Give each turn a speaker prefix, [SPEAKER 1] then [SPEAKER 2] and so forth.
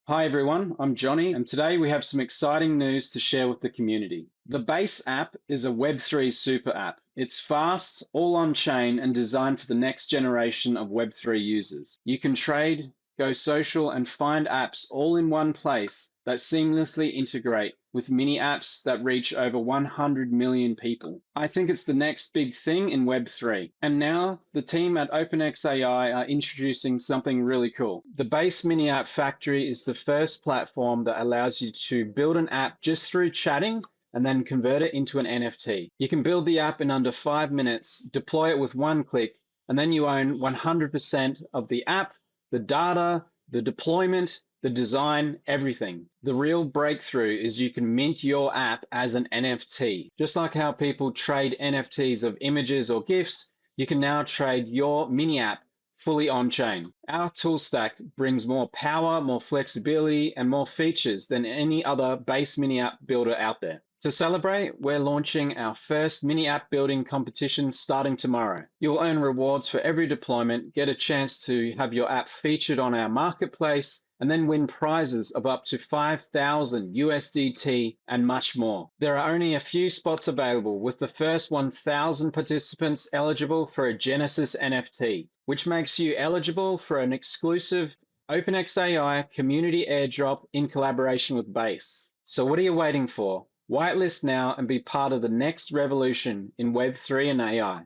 [SPEAKER 1] Hi everyone, I'm Johnny, and today we have some exciting news to share with the community. The Base app is a Web3 super app. It's fast, all on chain, and designed for the next generation of Web3 users. You can trade, go social, and find apps all in one place that seamlessly integrate with mini apps that reach over 100 million people. I think it's the next big thing in Web3. And now the team at OpenxAI are introducing something really cool. The Base Mini App Factory is the first platform that allows you to build an app just through chatting and then convert it into an NFT. You can build the app in under 5 minutes, deploy it with one click, and then you own 100% of the app, the data, the deployment, the design, everything. The real breakthrough is you can mint your app as an NFT. Just like how people trade NFTs of images or GIFs, you can now trade your mini app fully on-chain. Our tool stack brings more power, more flexibility, and more features than any other base mini app builder out there. To celebrate, we're launching our first mini app building competition starting tomorrow. You'll earn rewards for every deployment, get a chance to have your app featured on our marketplace, and then win prizes of up to 5,000 USDT and much more. There are only a few spots available, with the first 1,000 participants eligible for a Genesis NFT, which makes you eligible for an exclusive OpenxAI community airdrop in collaboration with Base. So what are you waiting for? Whitelist now and be part of the next revolution in Web3 and AI.